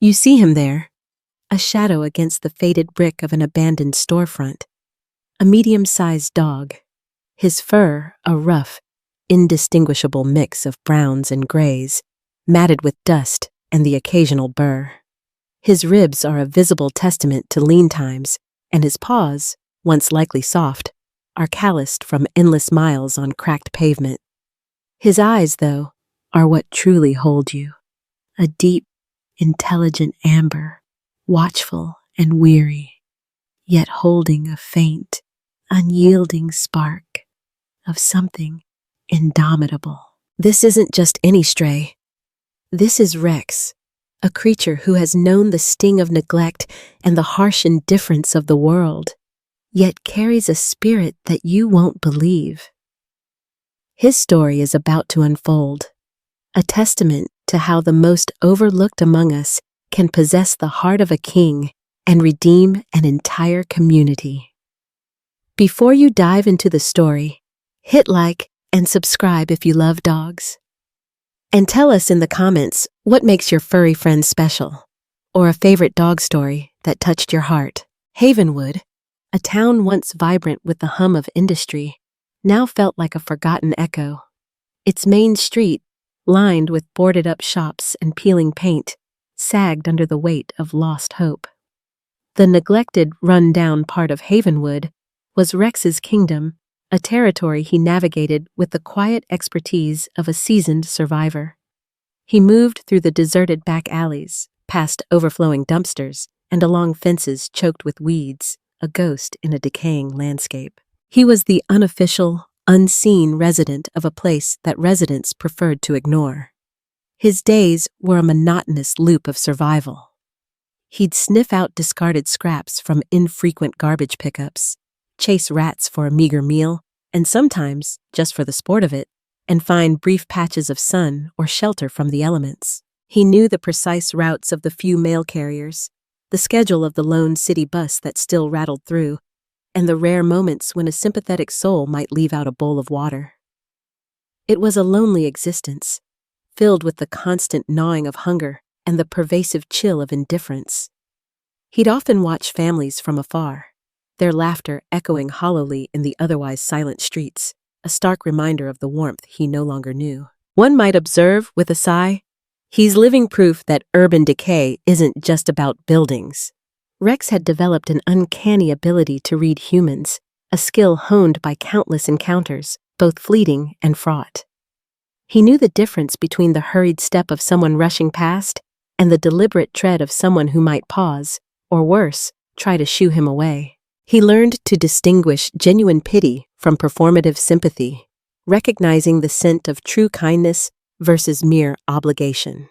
You see him there, a shadow against the faded brick of an abandoned storefront. A medium-sized dog, his fur a rough, indistinguishable mix of browns and grays, matted with dust and the occasional burr. His ribs are a visible testament to lean times, and his paws, once likely soft, are calloused from endless miles on cracked pavement. His eyes, though, are what truly hold you. A deep, intelligent amber, watchful and weary, yet holding a faint, unyielding spark of something indomitable. This isn't just any stray. This is Rex, a creature who has known the sting of neglect and the harsh indifference of the world, yet carries a spirit that you won't believe. His story is about to unfold, a testament to how the most overlooked among us can possess the heart of a king and redeem an entire community. Before you dive into the story, hit like and subscribe if you love dogs. And tell us in the comments what makes your furry friend special, or a favorite dog story that touched your heart. Havenwood, a town once vibrant with the hum of industry, now felt like a forgotten echo. Its main street, lined with boarded-up shops and peeling paint, sagged under the weight of lost hope. The neglected, run-down part of Havenwood was Rex's kingdom, a territory he navigated with the quiet expertise of a seasoned survivor. He moved through the deserted back alleys, past overflowing dumpsters, and along fences choked with weeds, a ghost in a decaying landscape. He was the unofficial, unseen resident of a place that residents preferred to ignore. His days were a monotonous loop of survival. He'd sniff out discarded scraps from infrequent garbage pickups, chase rats for a meager meal, and sometimes, just for the sport of it, and find brief patches of sun or shelter from the elements. He knew the precise routes of the few mail carriers, the schedule of the lone city bus that still rattled through, and the rare moments when a sympathetic soul might leave out a bowl of water. It was a lonely existence, filled with the constant gnawing of hunger and the pervasive chill of indifference. He'd often watch families from afar, their laughter echoing hollowly in the otherwise silent streets, a stark reminder of the warmth he no longer knew. One might observe, with a sigh, he's living proof that urban decay isn't just about buildings. Rex had developed an uncanny ability to read humans, a skill honed by countless encounters, both fleeting and fraught. He knew the difference between the hurried step of someone rushing past and the deliberate tread of someone who might pause, or worse, try to shoo him away. He learned to distinguish genuine pity from performative sympathy, recognizing the scent of true kindness versus mere obligation.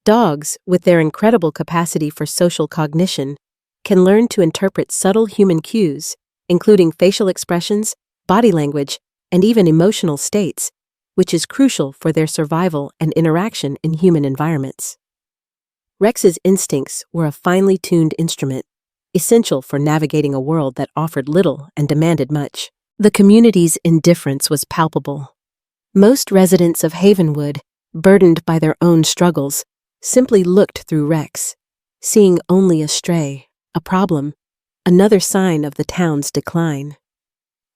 Dogs, with their incredible capacity for social cognition, can learn to interpret subtle human cues, including facial expressions, body language, and even emotional states, which is crucial for their survival and interaction in human environments. Rex's instincts were a finely tuned instrument, essential for navigating a world that offered little and demanded much. The community's indifference was palpable. Most residents of Havenwood, burdened by their own struggles, simply looked through Rex, seeing only a stray, a problem, another sign of the town's decline.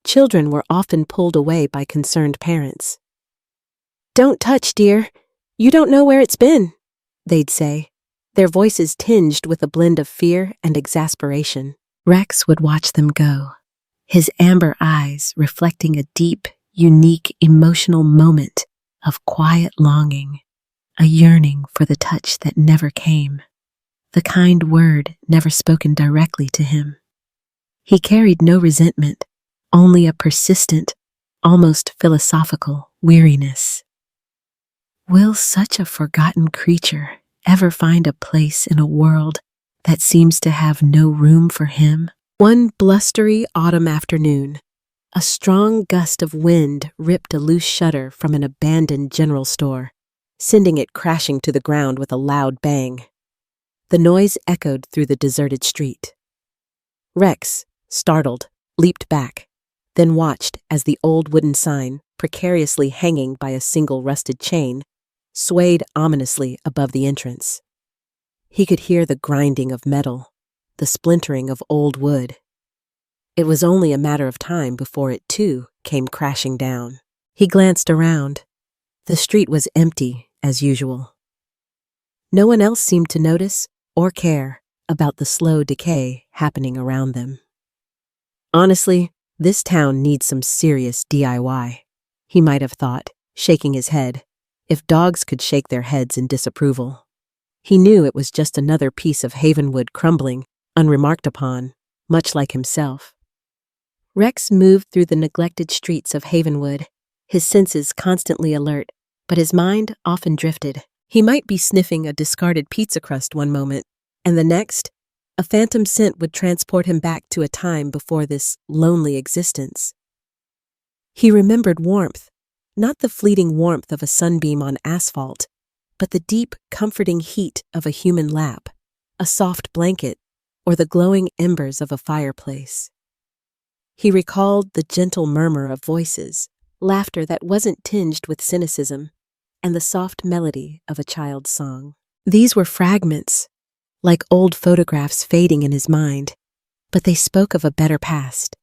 Children were often pulled away by concerned parents. "Don't touch, dear. You don't know where it's been," they'd say, their voices tinged with a blend of fear and exasperation. Rex would watch them go, his amber eyes reflecting a deep, unique emotional moment of quiet longing, a yearning for the touch that never came, the kind word never spoken directly to him. He carried no resentment, only a persistent, almost philosophical weariness. Will such a forgotten creature ever find a place in a world that seems to have no room for him? One blustery autumn afternoon, a strong gust of wind ripped a loose shutter from an abandoned general store, sending it crashing to the ground with a loud bang. The noise echoed through the deserted street. Rex, startled, leaped back, then watched as the old wooden sign, precariously hanging by a single rusted chain, swayed ominously above the entrance. He could hear the grinding of metal, the splintering of old wood. It was only a matter of time before it, too, came crashing down. He glanced around. The street was empty, as usual. No one else seemed to notice or care about the slow decay happening around them. Honestly, this town needs some serious DIY, he might have thought, shaking his head, if dogs could shake their heads in disapproval. He knew it was just another piece of Havenwood crumbling, unremarked upon, much like himself. Rex moved through the neglected streets of Havenwood, his senses constantly alert, but his mind often drifted. He might be sniffing a discarded pizza crust one moment, and the next, a phantom scent would transport him back to a time before this lonely existence. He remembered warmth, not the fleeting warmth of a sunbeam on asphalt, but the deep, comforting heat of a human lap, a soft blanket, or the glowing embers of a fireplace. He recalled the gentle murmur of voices, laughter that wasn't tinged with cynicism, and the soft melody of a child's song. These were fragments, like old photographs fading in his mind, but they spoke of a better past,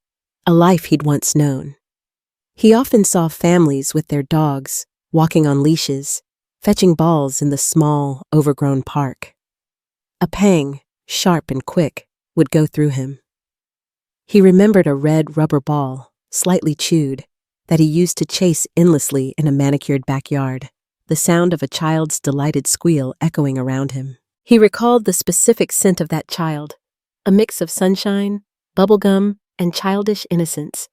a life he'd once known. He often saw families with their dogs, walking on leashes, fetching balls in the small, overgrown park. A pang, sharp and quick, would go through him. He remembered a red rubber ball, slightly chewed, that he used to chase endlessly in a manicured backyard, the sound of a child's delighted squeal echoing around him. He recalled the specific scent of that child, a mix of sunshine, bubblegum, and childish innocence.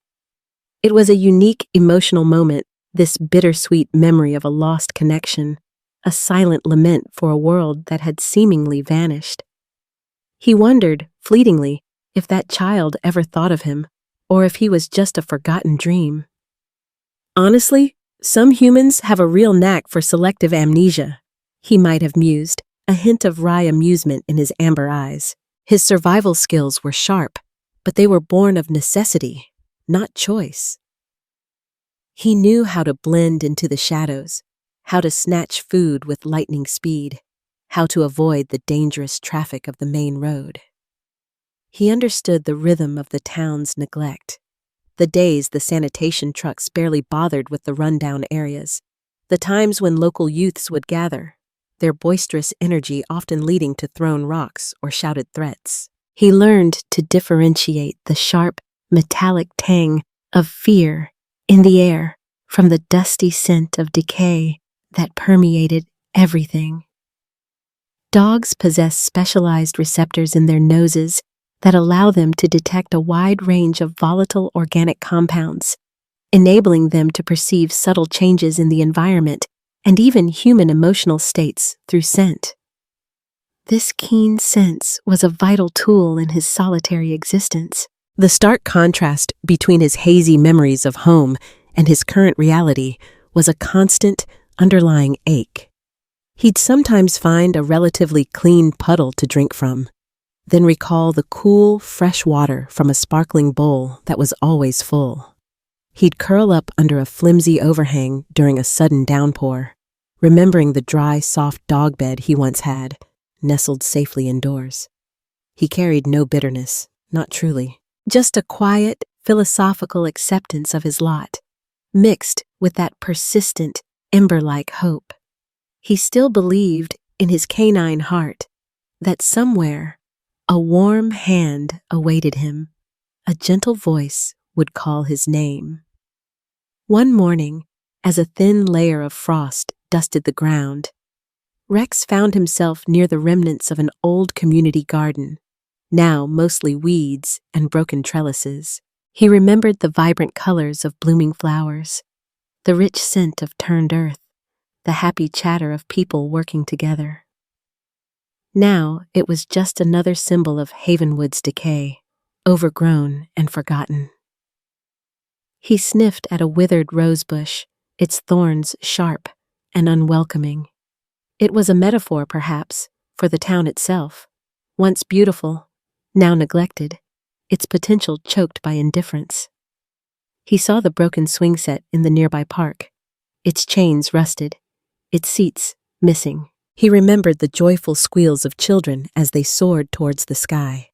It was a unique emotional moment, this bittersweet memory of a lost connection, a silent lament for a world that had seemingly vanished. He wondered, fleetingly, if that child ever thought of him, or if he was just a forgotten dream. Honestly, some humans have a real knack for selective amnesia, he might have mused, a hint of wry amusement in his amber eyes. His survival skills were sharp, but they were born of necessity, not choice. He knew how to blend into the shadows, how to snatch food with lightning speed, how to avoid the dangerous traffic of the main road. He understood the rhythm of the town's neglect, the days the sanitation trucks barely bothered with the rundown areas, the times when local youths would gather, their boisterous energy often leading to thrown rocks or shouted threats. He learned to differentiate the sharp, metallic tang of fear in the air from the dusty scent of decay that permeated everything. Dogs possess specialized receptors in their noses that allow them to detect a wide range of volatile organic compounds, enabling them to perceive subtle changes in the environment and even human emotional states through scent. This keen sense was a vital tool in his solitary existence. The stark contrast between his hazy memories of home and his current reality was a constant, underlying ache. He'd sometimes find a relatively clean puddle to drink from, then recall the cool, fresh water from a sparkling bowl that was always full. He'd curl up under a flimsy overhang during a sudden downpour, remembering the dry, soft dog bed he once had, nestled safely indoors. He carried no bitterness, not truly, just a quiet, philosophical acceptance of his lot, mixed with that persistent, ember-like hope. He still believed, in his canine heart, that somewhere a warm hand awaited him, a gentle voice would call his name. One morning, as a thin layer of frost dusted the ground, Rex found himself near the remnants of an old community garden, now mostly weeds and broken trellises. He remembered the vibrant colors of blooming flowers, the rich scent of turned earth, the happy chatter of people working together. Now it was just another symbol of Havenwood's decay, overgrown and forgotten. He sniffed at a withered rosebush, its thorns sharp and unwelcoming. It was a metaphor, perhaps, for the town itself, once beautiful, now neglected, its potential choked by indifference. He saw the broken swing set in the nearby park, its chains rusted, its seats missing. He remembered the joyful squeals of children as they soared towards the sky.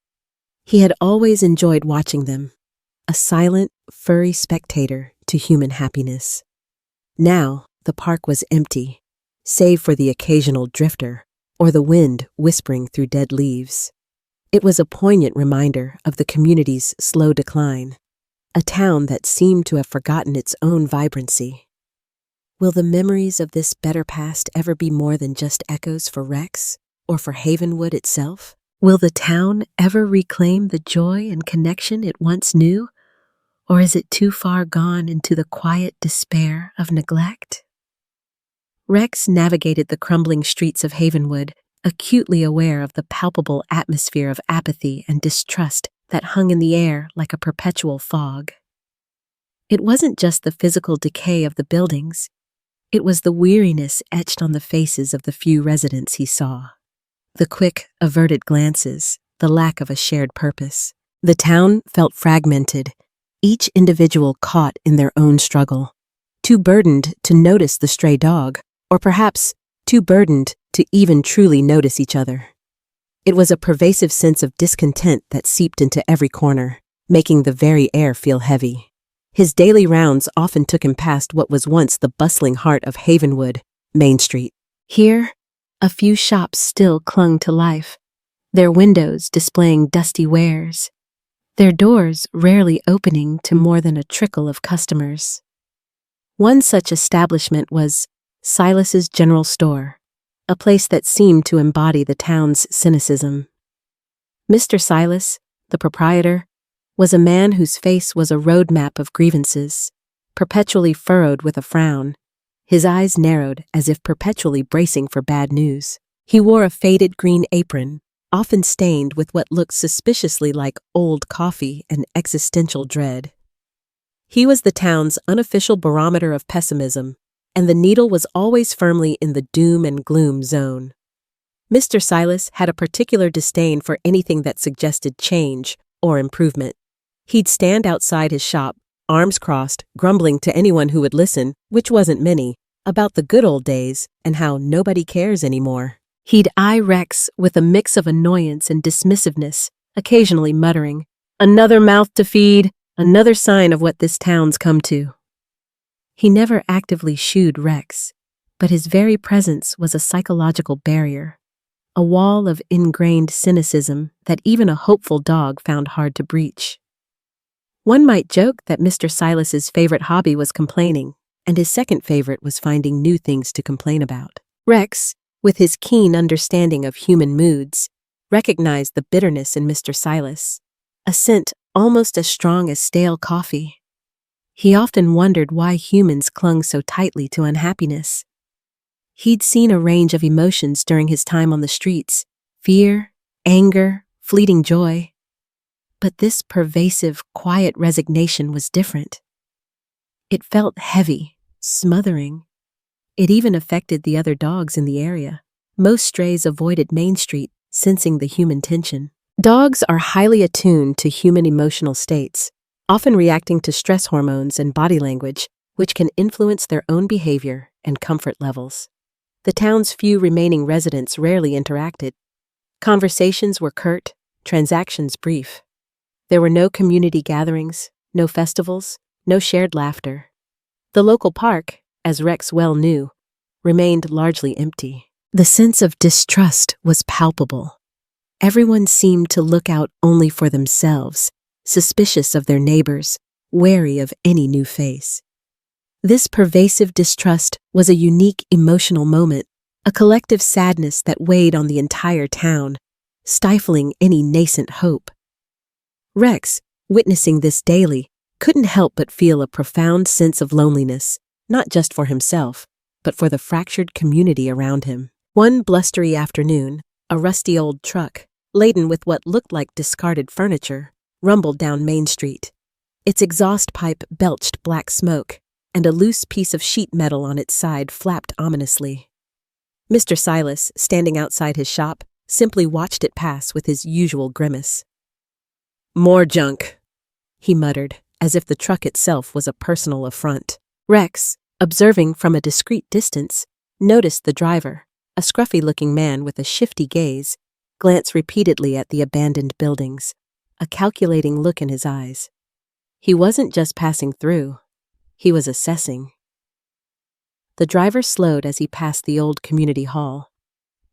He had always enjoyed watching them, a silent, furry spectator to human happiness. Now, the park was empty, save for the occasional drifter or the wind whispering through dead leaves. It was a poignant reminder of the community's slow decline, a town that seemed to have forgotten its own vibrancy. Will the memories of this better past ever be more than just echoes for Rex or for Havenwood itself? Will the town ever reclaim the joy and connection it once knew? Or is it too far gone into the quiet despair of neglect? Rex navigated the crumbling streets of Havenwood, acutely aware of the palpable atmosphere of apathy and distrust that hung in the air like a perpetual fog. It wasn't just the physical decay of the buildings, it was the weariness etched on the faces of the few residents he saw. The quick, averted glances, the lack of a shared purpose. The town felt fragmented, each individual caught in their own struggle, too burdened to notice the stray dog, or perhaps too burdened to even truly notice each other. It was a pervasive sense of discontent that seeped into every corner, making the very air feel heavy. His daily rounds often took him past what was once the bustling heart of Havenwood, Main Street. Here, a few shops still clung to life, their windows displaying dusty wares, their doors rarely opening to more than a trickle of customers. One such establishment was Silas's General Store, a place that seemed to embody the town's cynicism. Mr. Silas, the proprietor, was a man whose face was a roadmap of grievances, perpetually furrowed with a frown, his eyes narrowed as if perpetually bracing for bad news. He wore a faded green apron, often stained with what looked suspiciously like old coffee and existential dread. He was the town's unofficial barometer of pessimism, and the needle was always firmly in the doom and gloom zone. Mr. Silas had a particular disdain for anything that suggested change or improvement. He'd stand outside his shop, arms crossed, grumbling to anyone who would listen, which wasn't many, about the good old days and how nobody cares anymore. He'd eye Rex with a mix of annoyance and dismissiveness, occasionally muttering, "Another mouth to feed, another sign of what this town's come to." He never actively shooed Rex, but his very presence was a psychological barrier, a wall of ingrained cynicism that even a hopeful dog found hard to breach. One might joke that Mr. Silas's favorite hobby was complaining, and his second favorite was finding new things to complain about. Rex, with his keen understanding of human moods, recognized the bitterness in Mr. Silas, a scent almost as strong as stale coffee. He often wondered why humans clung so tightly to unhappiness. He'd seen a range of emotions during his time on the streets: fear, anger, fleeting joy. But this pervasive, quiet resignation was different. It felt heavy, smothering. It even affected the other dogs in the area. Most strays avoided Main Street, sensing the human tension. Dogs are highly attuned to human emotional states, often reacting to stress hormones and body language, which can influence their own behavior and comfort levels. The town's few remaining residents rarely interacted. Conversations were curt, transactions brief. There were no community gatherings, no festivals, no shared laughter. The local park, as Rex well knew, remained largely empty. The sense of distrust was palpable. Everyone seemed to look out only for themselves, suspicious of their neighbors, wary of any new face. This pervasive distrust was a unique emotional moment, a collective sadness that weighed on the entire town, stifling any nascent hope. Rex, witnessing this daily, couldn't help but feel a profound sense of loneliness, not just for himself, but for the fractured community around him. One blustery afternoon, a rusty old truck, laden with what looked like discarded furniture, rumbled down Main Street. Its exhaust pipe belched black smoke, and a loose piece of sheet metal on its side flapped ominously. Mr. Silas, standing outside his shop, simply watched it pass with his usual grimace. "More junk," he muttered, as if the truck itself was a personal affront. Rex, observing from a discreet distance, noticed the driver, a scruffy-looking man with a shifty gaze, glanced repeatedly at the abandoned buildings, a calculating look in his eyes. He wasn't just passing through, he was assessing. The driver slowed as he passed the old community hall,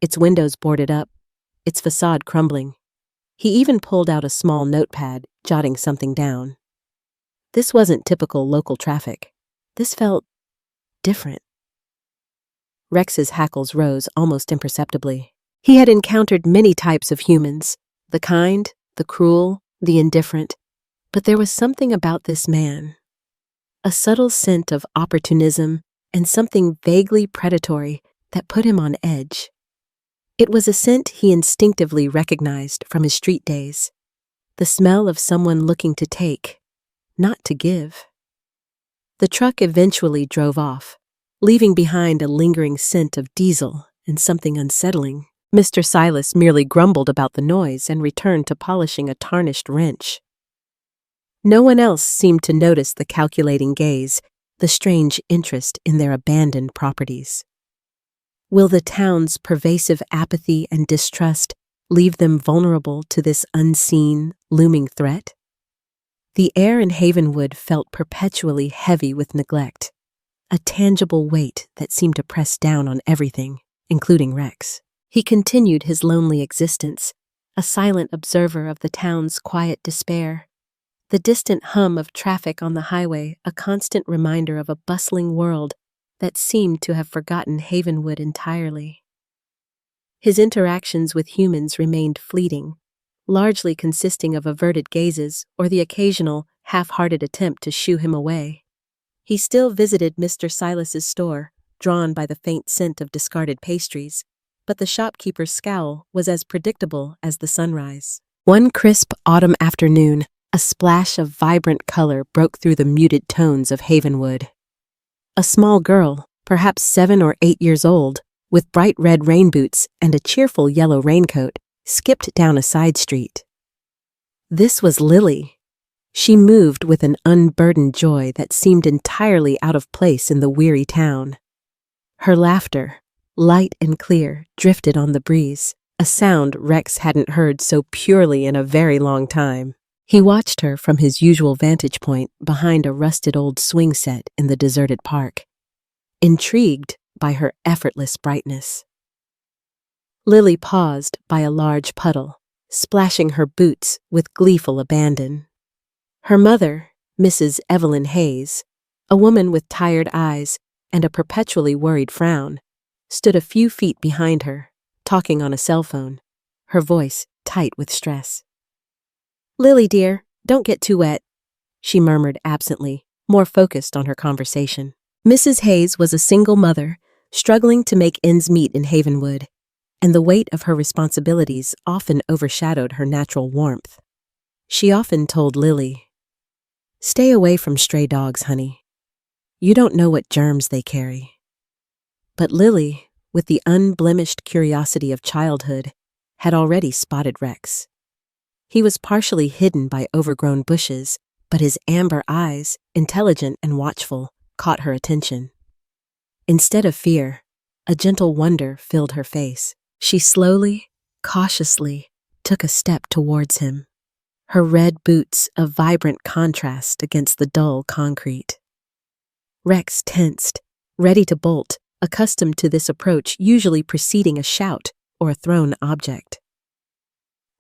its windows boarded up, its facade crumbling. He even pulled out a small notepad, jotting something down. This wasn't typical local traffic. This felt different. Rex's hackles rose almost imperceptibly. He had encountered many types of humans, the kind, the cruel, the indifferent, but there was something about this man. A subtle scent of opportunism and something vaguely predatory that put him on edge. It was a scent he instinctively recognized from his street days, the smell of someone looking to take, not to give. The truck eventually drove off, leaving behind a lingering scent of diesel and something unsettling. Mr. Silas merely grumbled about the noise and returned to polishing a tarnished wrench. No one else seemed to notice the calculating gaze, the strange interest in their abandoned properties. Will the town's pervasive apathy and distrust leave them vulnerable to this unseen, looming threat? The air in Havenwood felt perpetually heavy with neglect, a tangible weight that seemed to press down on everything, including Rex. He continued his lonely existence, a silent observer of the town's quiet despair. The distant hum of traffic on the highway, a constant reminder of a bustling world that seemed to have forgotten Havenwood entirely. His interactions with humans remained fleeting, largely consisting of averted gazes or the occasional, half-hearted attempt to shoo him away. He still visited Mr. Silas's store, drawn by the faint scent of discarded pastries, but the shopkeeper's scowl was as predictable as the sunrise. One crisp autumn afternoon, a splash of vibrant color broke through the muted tones of Havenwood. A small girl, perhaps 7 or 8 years old, with bright red rain boots and a cheerful yellow raincoat, skipped down a side street. This was Lily. She moved with an unburdened joy that seemed entirely out of place in the weary town. Her laughter, light and clear, drifted on the breeze, a sound Rex hadn't heard so purely in a very long time. He watched her from his usual vantage point behind a rusted old swing set in the deserted park, intrigued by her effortless brightness. Lily paused by a large puddle, splashing her boots with gleeful abandon. Her mother, Mrs. Evelyn Hayes, a woman with tired eyes and a perpetually worried frown, stood a few feet behind her, talking on a cell phone, her voice tight with stress. "Lily, dear, don't get too wet," she murmured absently, more focused on her conversation. Mrs. Hayes was a single mother, struggling to make ends meet in Havenwood, and the weight of her responsibilities often overshadowed her natural warmth. She often told Lily, "Stay away from stray dogs, honey. You don't know what germs they carry." But Lily, with the unblemished curiosity of childhood, had already spotted Rex. He was partially hidden by overgrown bushes, but his amber eyes, intelligent and watchful, caught her attention. Instead of fear, a gentle wonder filled her face. She slowly, cautiously, took a step towards him, her red boots a vibrant contrast against the dull concrete. Rex tensed, ready to bolt, accustomed to this approach usually preceding a shout or a thrown object.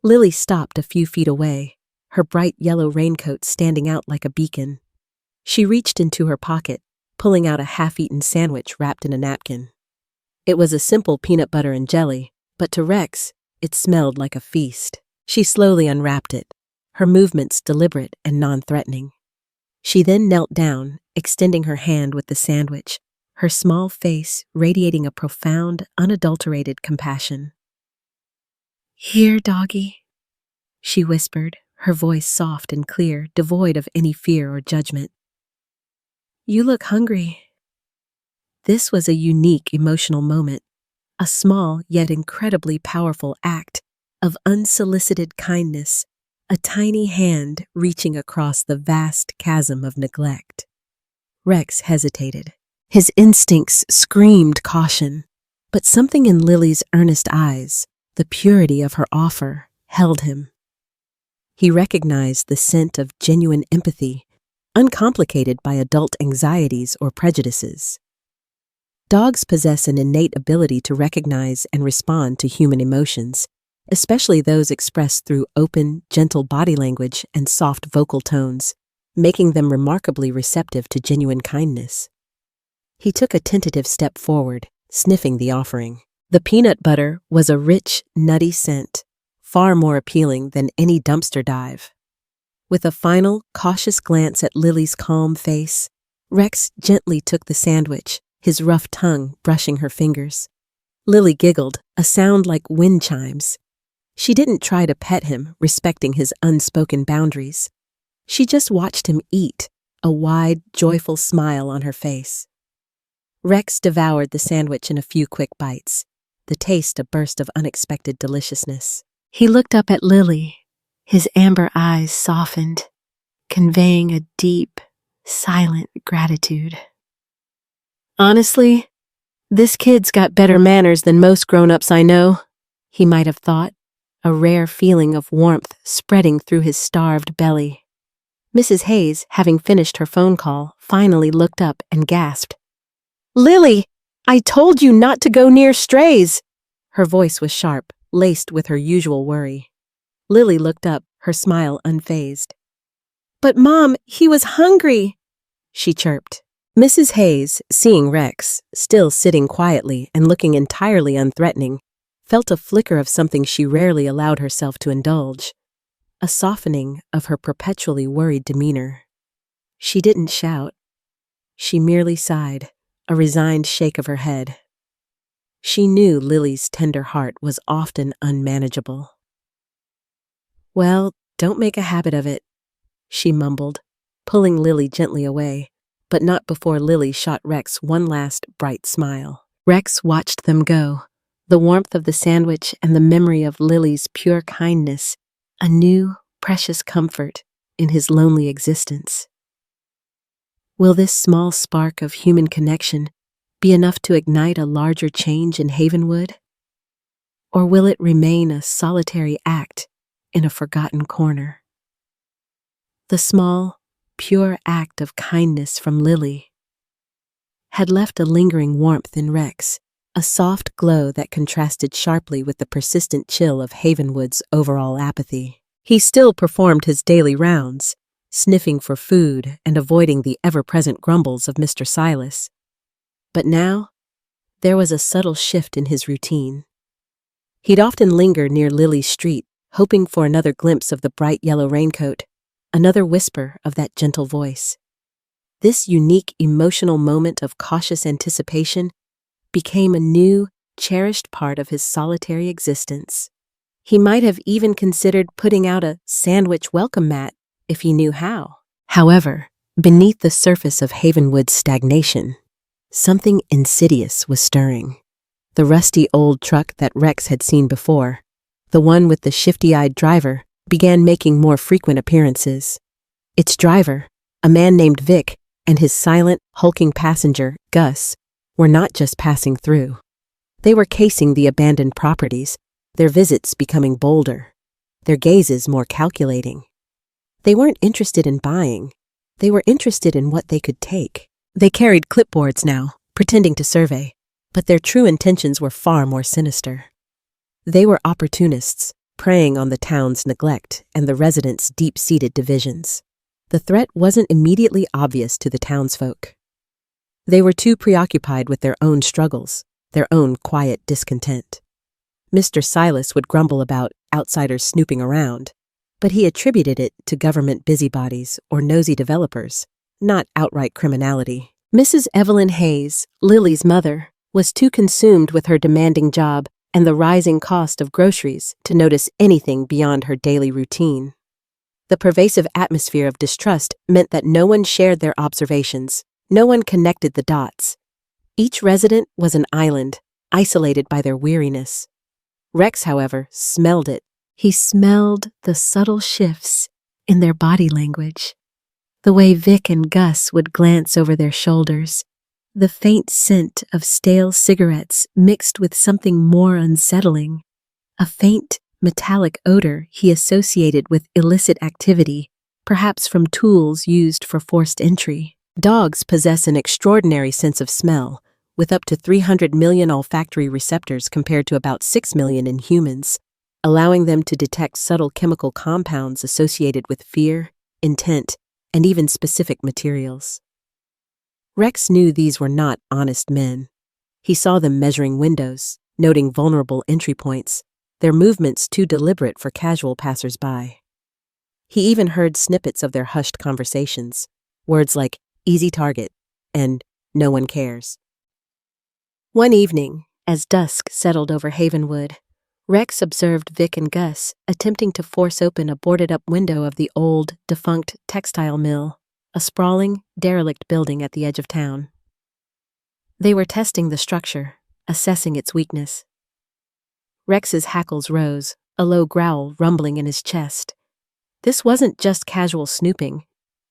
Lily stopped a few feet away, her bright yellow raincoat standing out like a beacon. She reached into her pocket, pulling out a half-eaten sandwich wrapped in a napkin. It was a simple peanut butter and jelly, but to Rex, it smelled like a feast. She slowly unwrapped it, her movements deliberate and non-threatening. She then knelt down, extending her hand with the sandwich, her small face radiating a profound, unadulterated compassion. "Here, doggy," she whispered, her voice soft and clear, devoid of any fear or judgment. "You look hungry." This was a unique emotional moment, a small yet incredibly powerful act of unsolicited kindness, a tiny hand reaching across the vast chasm of neglect. Rex hesitated. His instincts screamed caution, But something in Lily's earnest eyes, the purity of her offer, held him. He recognized the scent of genuine empathy, uncomplicated by adult anxieties or prejudices. Dogs possess an innate ability to recognize and respond to human emotions, especially those expressed through open, gentle body language and soft vocal tones, making them remarkably receptive to genuine kindness. He took a tentative step forward, sniffing the offering. The peanut butter was a rich, nutty scent, far more appealing than any dumpster dive. With a final, cautious glance at Lily's calm face, Rex gently took the sandwich, his rough tongue brushing her fingers. Lily giggled, a sound like wind chimes. She didn't try to pet him, respecting his unspoken boundaries. She just watched him eat, a wide, joyful smile on her face. Rex devoured the sandwich in a few quick bites, the taste a burst of unexpected deliciousness. He looked up at Lily, his amber eyes softened, conveying a deep, silent gratitude. Honestly, this kid's got better manners than most grown-ups I know, he might have thought, a rare feeling of warmth spreading through his starved belly. Mrs. Hayes, having finished her phone call, finally looked up and gasped. "Lily, I told you not to go near strays!" Her voice was sharp, laced with her usual worry. Lily looked up, her smile unfazed. "But Mom, he was hungry," she chirped. Mrs. Hayes, seeing Rex, still sitting quietly and looking entirely unthreatening, felt a flicker of something she rarely allowed herself to indulge, a softening of her perpetually worried demeanor. She didn't shout. She merely sighed, a resigned shake of her head. She knew Lily's tender heart was often unmanageable. "Well, don't make a habit of it," she mumbled, pulling Lily gently away, but not before Lily shot Rex one last bright smile. Rex watched them go, the warmth of the sandwich and the memory of Lily's pure kindness, a new, precious comfort in his lonely existence. Will this small spark of human connection be enough to ignite a larger change in Havenwood? Or will it remain a solitary act in a forgotten corner? The small, pure act of kindness from Lily had left a lingering warmth in Rex, a soft glow that contrasted sharply with the persistent chill of Havenwood's overall apathy. He still performed his daily rounds, sniffing for food and avoiding the ever-present grumbles of Mr. Silas. But now, there was a subtle shift in his routine. He'd often linger near Lily's street, hoping for another glimpse of the bright yellow raincoat, another whisper of that gentle voice. This unique emotional moment of cautious anticipation became a new, cherished part of his solitary existence. He might have even considered putting out a sandwich welcome mat if he knew how. However, beneath the surface of Havenwood's stagnation, something insidious was stirring. The rusty old truck that Rex had seen before, the one with the shifty-eyed driver, began making more frequent appearances. Its driver, a man named Vic, and his silent, hulking passenger, Gus, were not just passing through. They were casing the abandoned properties, their visits becoming bolder, their gazes more calculating. They weren't interested in buying. They were interested in what they could take. They carried clipboards now, pretending to survey, but their true intentions were far more sinister. They were opportunists, preying on the town's neglect and the residents' deep-seated divisions. The threat wasn't immediately obvious to the townsfolk. They were too preoccupied with their own struggles, their own quiet discontent. Mr. Silas would grumble about outsiders snooping around, but he attributed it to government busybodies or nosy developers, not outright criminality. Mrs. Evelyn Hayes, Lily's mother, was too consumed with her demanding job and the rising cost of groceries to notice anything beyond her daily routine. The pervasive atmosphere of distrust meant that no one shared their observations, no one connected the dots. Each resident was an island, isolated by their weariness. Rex, however, smelled it. He smelled the subtle shifts in their body language, the way Vic and Gus would glance over their shoulders, The faint scent of stale cigarettes mixed with something more unsettling, a faint, metallic odor he associated with illicit activity, perhaps from tools used for forced entry. Dogs possess an extraordinary sense of smell, with up to 300 million olfactory receptors compared to about 6 million in humans, allowing them to detect subtle chemical compounds associated with fear, intent, and even specific materials. Rex knew these were not honest men. He saw them measuring windows, noting vulnerable entry points, their movements too deliberate for casual passers-by. He even heard snippets of their hushed conversations, words like easy target and no one cares. One evening, as dusk settled over Havenwood, Rex observed Vic and Gus attempting to force open a boarded-up window of the old, defunct textile mill, a sprawling, derelict building at the edge of town. They were testing the structure, assessing its weakness. Rex's hackles rose, a low growl rumbling in his chest. This wasn't just casual snooping.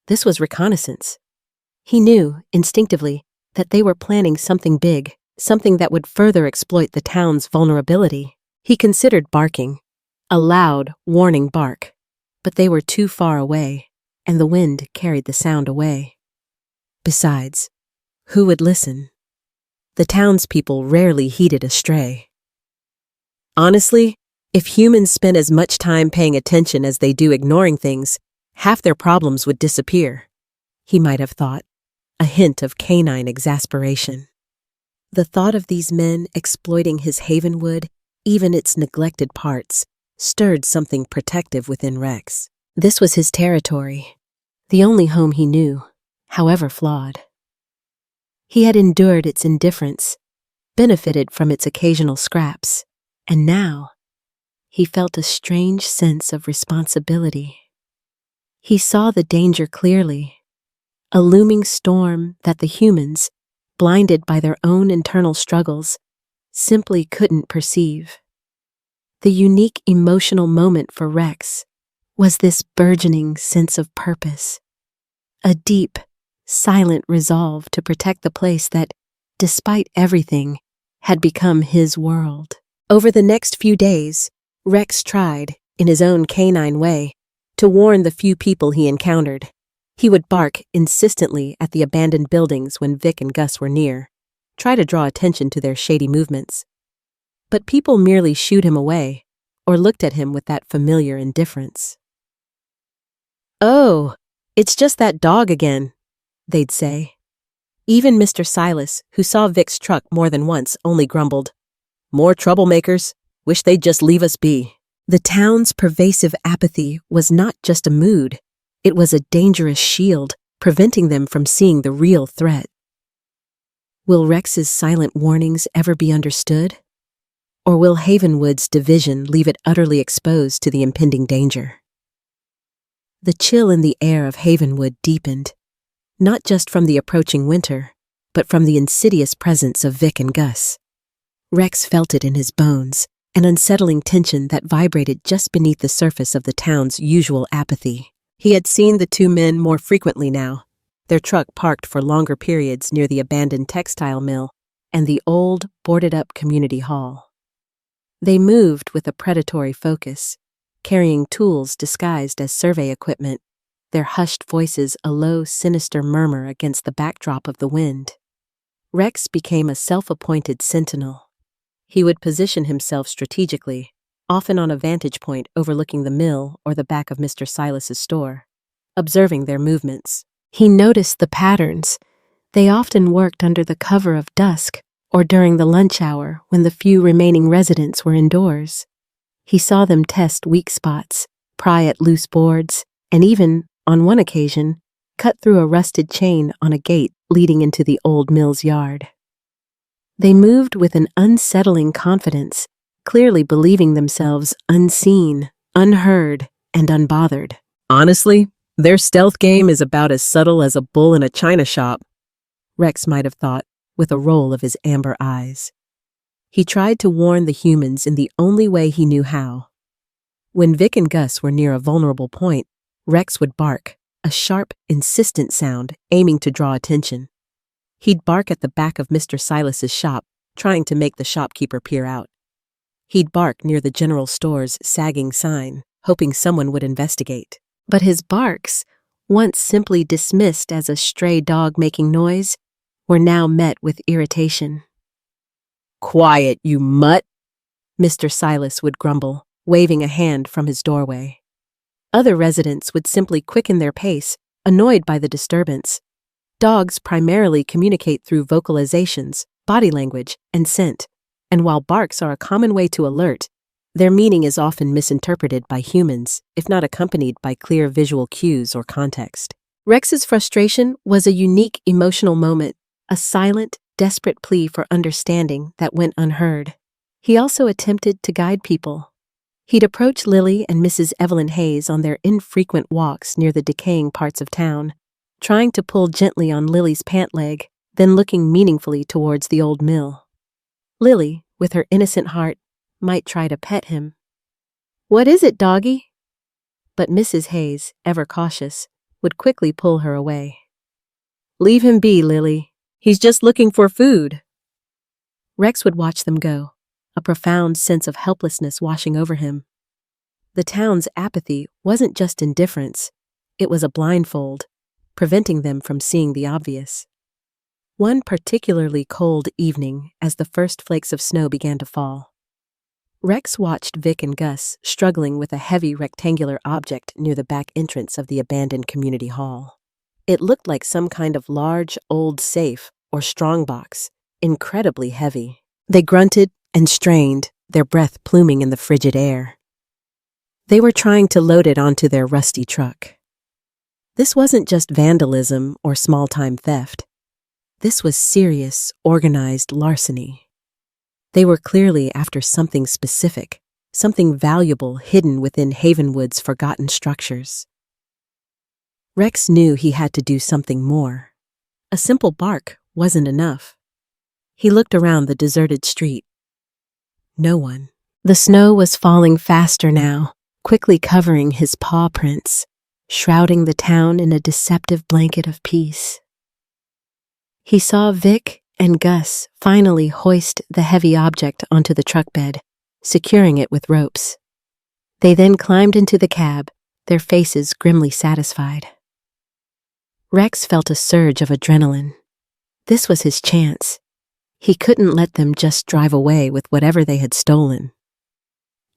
This was reconnaissance. He knew, instinctively, that they were planning something big, something that would further exploit the town's vulnerability. He considered barking, a loud, warning bark, but they were too far away, and the wind carried the sound away. Besides, who would listen? The townspeople rarely heeded a stray. Honestly, if humans spent as much time paying attention as they do ignoring things, half their problems would disappear, he might have thought, a hint of canine exasperation. The thought of these men exploiting his Havenwood, even its neglected parts, stirred something protective within Rex. This was his territory, the only home he knew, however flawed. He had endured its indifference, benefited from its occasional scraps, and now he felt a strange sense of responsibility. He saw the danger clearly, a looming storm that the humans, blinded by their own internal struggles, simply couldn't perceive. The unique emotional moment for Rex was this burgeoning sense of purpose, a deep, silent resolve to protect the place that, despite everything, had become his world. Over the next few days, Rex tried, in his own canine way, to warn the few people he encountered. He would bark insistently at the abandoned buildings when Vic and Gus were near, try to draw attention to their shady movements. But people merely shooed him away, or looked at him with that familiar indifference. "Oh, it's just that dog again," they'd say. Even Mr. Silas, who saw Vic's truck more than once, only grumbled, "More troublemakers. Wish they'd just leave us be." The town's pervasive apathy was not just a mood, it was a dangerous shield, preventing them from seeing the real threat. Will Rex's silent warnings ever be understood? Or will Havenwood's division leave it utterly exposed to the impending danger? The chill in the air of Havenwood deepened, not just from the approaching winter, but from the insidious presence of Vic and Gus. Rex felt it in his bones, an unsettling tension that vibrated just beneath the surface of the town's usual apathy. He had seen the two men more frequently now, their truck parked for longer periods near the abandoned textile mill and the old, boarded-up community hall. They moved with a predatory focus, carrying tools disguised as survey equipment, their hushed voices a low, sinister murmur against the backdrop of the wind. Rex became a self-appointed sentinel. He would position himself strategically, often on a vantage point overlooking the mill or the back of Mr. Silas's store, observing their movements. He noticed the patterns. They often worked under the cover of dusk or during the lunch hour when the few remaining residents were indoors. He saw them test weak spots, pry at loose boards, and even, on one occasion, cut through a rusted chain on a gate leading into the old mill's yard. They moved with an unsettling confidence, clearly believing themselves unseen, unheard, and unbothered. Honestly, their stealth game is about as subtle as a bull in a china shop, Rex might have thought, with a roll of his amber eyes. He tried to warn the humans in the only way he knew how. When Vic and Gus were near a vulnerable point, Rex would bark, a sharp, insistent sound aiming to draw attention. He'd bark at the back of Mr. Silas's shop, trying to make the shopkeeper peer out. He'd bark near the general store's sagging sign, hoping someone would investigate. But his barks, once simply dismissed as a stray dog making noise, were now met with irritation. "Quiet, you mutt!" Mr. Silas would grumble, waving a hand from his doorway. Other residents would simply quicken their pace, annoyed by the disturbance. Dogs primarily communicate through vocalizations, body language, and scent, and while barks are a common way to alert, their meaning is often misinterpreted by humans, if not accompanied by clear visual cues or context. Rex's frustration was a unique emotional moment, a silent, desperate plea for understanding that went unheard. He also attempted to guide people. He'd approach Lily and Mrs. Evelyn Hayes on their infrequent walks near the decaying parts of town, trying to pull gently on Lily's pant leg, then looking meaningfully towards the old mill. Lily, with her innocent heart, might try to pet him. "What is it, doggy?" But Mrs. Hayes, ever cautious, would quickly pull her away. "Leave him be, Lily. He's just looking for food." Rex would watch them go, a profound sense of helplessness washing over him. The town's apathy wasn't just indifference, it was a blindfold, preventing them from seeing the obvious. One particularly cold evening, as the first flakes of snow began to fall, Rex watched Vic and Gus struggling with a heavy rectangular object near the back entrance of the abandoned community hall. It looked like some kind of large, old safe or strongbox, incredibly heavy. They grunted and strained, their breath pluming in the frigid air. They were trying to load it onto their rusty truck. This wasn't just vandalism or small-time theft. This was serious, organized larceny. They were clearly after something specific, something valuable hidden within Havenwood's forgotten structures. Rex knew he had to do something more. A simple bark wasn't enough. He looked around the deserted street. No one. The snow was falling faster now, quickly covering his paw prints, shrouding the town in a deceptive blanket of peace. He saw Vic and Gus finally hoist the heavy object onto the truck bed, securing it with ropes. They then climbed into the cab, their faces grimly satisfied. Rex felt a surge of adrenaline. This was his chance. He couldn't let them just drive away with whatever they had stolen.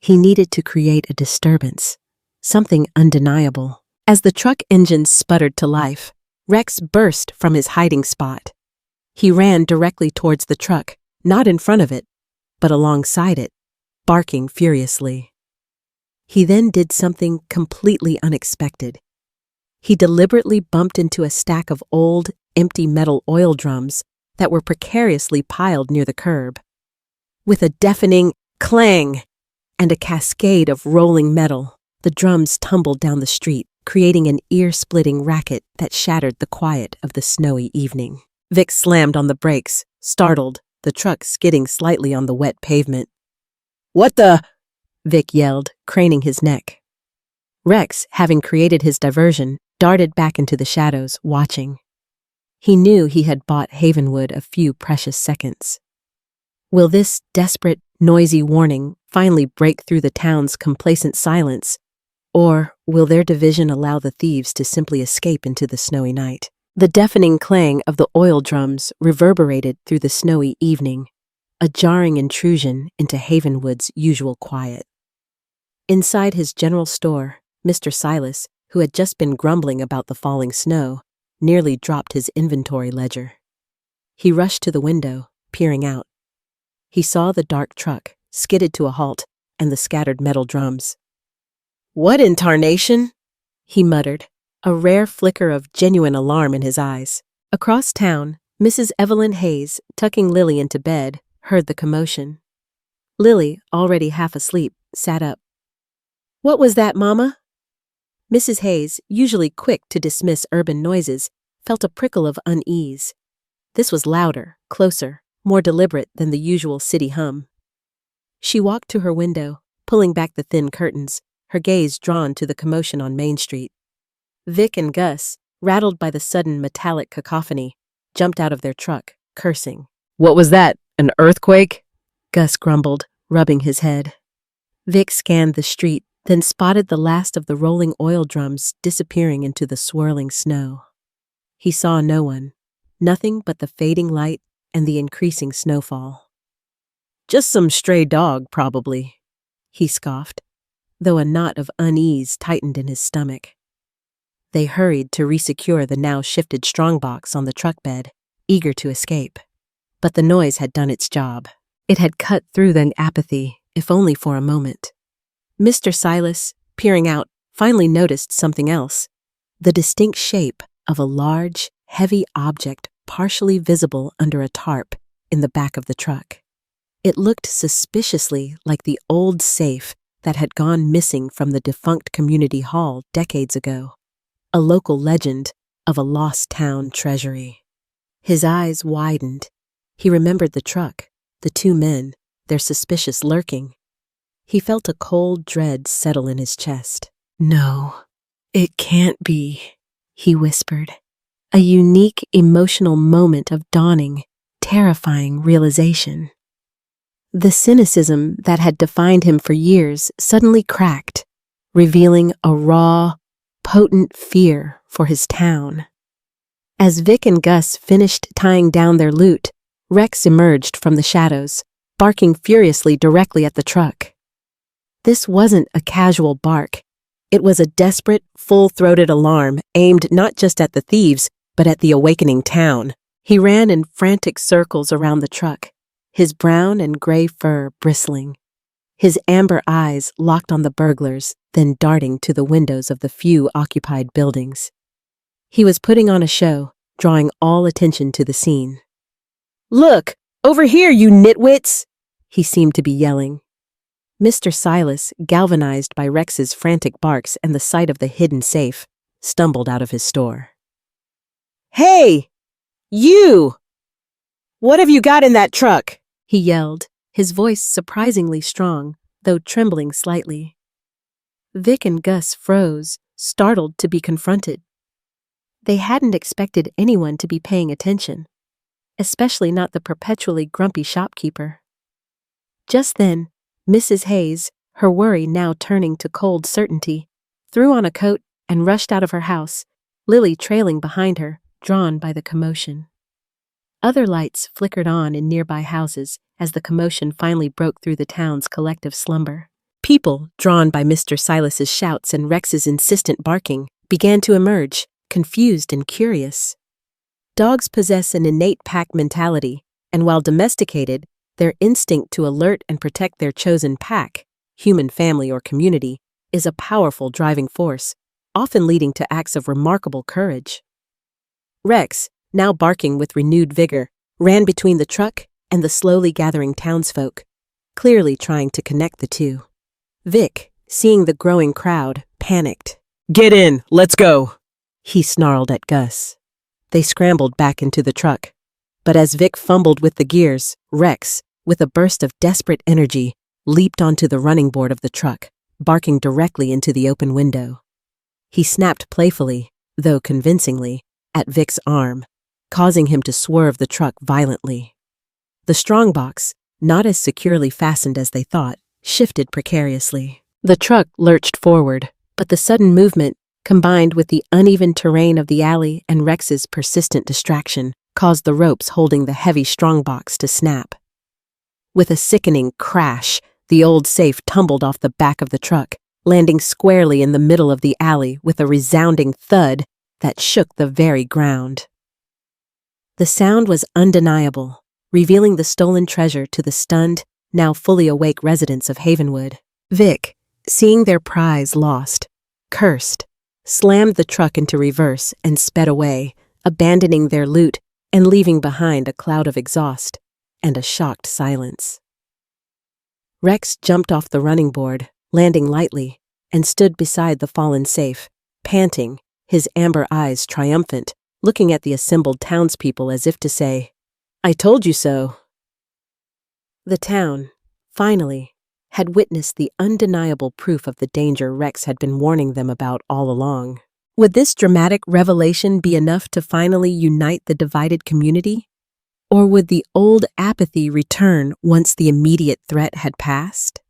He needed to create a disturbance, something undeniable. As the truck engine sputtered to life, Rex burst from his hiding spot. He ran directly towards the truck, not in front of it, but alongside it, barking furiously. He then did something completely unexpected. He deliberately bumped into a stack of old, empty metal oil drums that were precariously piled near the curb. With a deafening clang and a cascade of rolling metal, the drums tumbled down the street, creating an ear-splitting racket that shattered the quiet of the snowy evening. Vic slammed on the brakes, startled, the truck skidding slightly on the wet pavement. "What the?" Vic yelled, craning his neck. Rex, having created his diversion, darted back into the shadows, watching. He knew he had bought Havenwood a few precious seconds. Will this desperate, noisy warning finally break through the town's complacent silence, or will their division allow the thieves to simply escape into the snowy night? The deafening clang of the oil drums reverberated through the snowy evening, a jarring intrusion into Havenwood's usual quiet. Inside his general store, Mr. Silas, who had just been grumbling about the falling snow, nearly dropped his inventory ledger. He rushed to the window, peering out. He saw the dark truck, skidded to a halt, and the scattered metal drums. "What in tarnation?" he muttered, a rare flicker of genuine alarm in his eyes. Across town, Mrs. Evelyn Hayes, tucking Lily into bed, heard the commotion. Lily, already half asleep, sat up. "What was that, Mama?" Mrs. Hayes, usually quick to dismiss urban noises, felt a prickle of unease. This was louder, closer, more deliberate than the usual city hum. She walked to her window, pulling back the thin curtains, her gaze drawn to the commotion on Main Street. Vic and Gus, rattled by the sudden metallic cacophony, jumped out of their truck, cursing. "What was that? An earthquake?" Gus grumbled, rubbing his head. Vic scanned the street, then spotted the last of the rolling oil drums disappearing into the swirling snow. He saw no one, nothing but the fading light and the increasing snowfall. "Just some stray dog, probably," he scoffed, though a knot of unease tightened in his stomach. They hurried to resecure the now shifted strongbox on the truck bed, eager to escape. But the noise had done its job. It had cut through the apathy, if only for a moment. Mr. Silas, peering out, finally noticed something else: the distinct shape of a large, heavy object partially visible under a tarp in the back of the truck. It looked suspiciously like the old safe that had gone missing from the defunct community hall decades ago, a local legend of a lost town treasury. His eyes widened. He remembered the truck, the two men, their suspicious lurking. He felt a cold dread settle in his chest. "No, it can't be," he whispered. A unique emotional moment of dawning, terrifying realization. The cynicism that had defined him for years suddenly cracked, revealing a raw, potent fear for his town. As Vic and Gus finished tying down their loot, Rex emerged from the shadows, barking furiously directly at the truck. This wasn't a casual bark. It was a desperate, full-throated alarm aimed not just at the thieves, but at the awakening town. He ran in frantic circles around the truck, his brown and gray fur bristling, his amber eyes locked on the burglars, then darting to the windows of the few occupied buildings. He was putting on a show, drawing all attention to the scene. "Look, over here, you nitwits!" he seemed to be yelling. Mr. Silas, galvanized by Rex's frantic barks and the sight of the hidden safe, stumbled out of his store. "Hey, you! What have you got in that truck?" he yelled, his voice surprisingly strong, though trembling slightly. Vic and Gus froze, startled to be confronted. They hadn't expected anyone to be paying attention, especially not the perpetually grumpy shopkeeper. Just then, Mrs. Hayes, her worry now turning to cold certainty, threw on a coat and rushed out of her house, Lily trailing behind her, drawn by the commotion. Other lights flickered on in nearby houses as the commotion finally broke through the town's collective slumber. People, drawn by Mr. Silas's shouts and Rex's insistent barking, began to emerge, confused and curious. Dogs possess an innate pack mentality, and while domesticated, their instinct to alert and protect their chosen pack, human family or community, is a powerful driving force, often leading to acts of remarkable courage. Rex, now barking with renewed vigor, ran between the truck and the slowly gathering townsfolk, clearly trying to connect the two. Vic, seeing the growing crowd, panicked. "Get in, let's go," he snarled at Gus. They scrambled back into the truck. But as Vic fumbled with the gears, Rex, with a burst of desperate energy, leaped onto the running board of the truck, barking directly into the open window. He snapped playfully, though convincingly, at Vic's arm, causing him to swerve the truck violently. The strongbox, not as securely fastened as they thought, shifted precariously. The truck lurched forward, but the sudden movement, combined with the uneven terrain of the alley and Rex's persistent distraction, caused the ropes holding the heavy strongbox to snap. With a sickening crash, the old safe tumbled off the back of the truck, landing squarely in the middle of the alley with a resounding thud that shook the very ground. The sound was undeniable, revealing the stolen treasure to the stunned, now fully awake residents of Havenwood. Vic, seeing their prize lost, cursed, slammed the truck into reverse and sped away, abandoning their loot and leaving behind a cloud of exhaust and a shocked silence. Rex jumped off the running board, landing lightly, and stood beside the fallen safe, panting, his amber eyes triumphant, looking at the assembled townspeople as if to say, "I told you so." The town, finally, had witnessed the undeniable proof of the danger Rex had been warning them about all along. Would this dramatic revelation be enough to finally unite the divided community? Or would the old apathy return once the immediate threat had passed?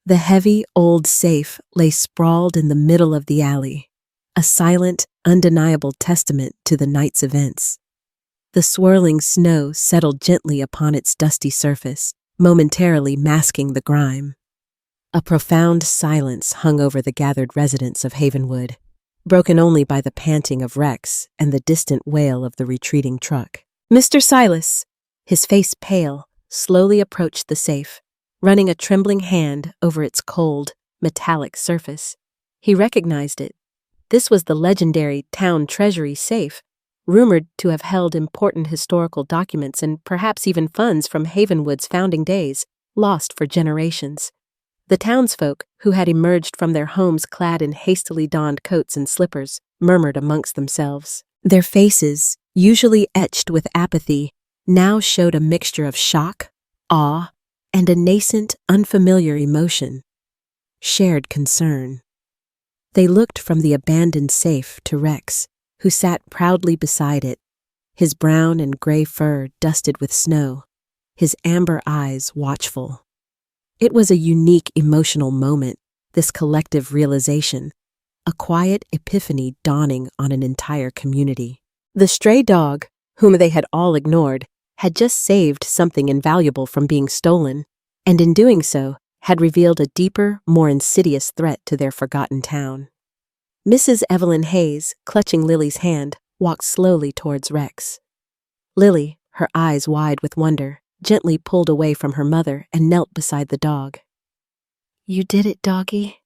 The heavy old safe lay sprawled in the middle of the alley, a silent, undeniable testament to the night's events. The swirling snow settled gently upon its dusty surface, momentarily masking the grime. A profound silence hung over the gathered residents of Havenwood, broken only by the panting of Rex and the distant wail of the retreating truck. Mr. Silas, his face pale, slowly approached the safe, running a trembling hand over its cold, metallic surface. He recognized it. This was the legendary town treasury safe, rumored to have held important historical documents and perhaps even funds from Havenwood's founding days, lost for generations. The townsfolk, who had emerged from their homes clad in hastily donned coats and slippers, murmured amongst themselves. Their faces, usually etched with apathy, now showed a mixture of shock, awe, and a nascent, unfamiliar emotion. Shared concern. They looked from the abandoned safe to Rex, who sat proudly beside it, his brown and gray fur dusted with snow, his amber eyes watchful. It was a unique emotional moment, this collective realization, a quiet epiphany dawning on an entire community. The stray dog, whom they had all ignored, had just saved something invaluable from being stolen, and in doing so, had revealed a deeper, more insidious threat to their forgotten town. Mrs. Evelyn Hayes, clutching Lily's hand, walked slowly towards Rex. Lily, her eyes wide with wonder, gently pulled away from her mother and knelt beside the dog. "You did it, doggy,"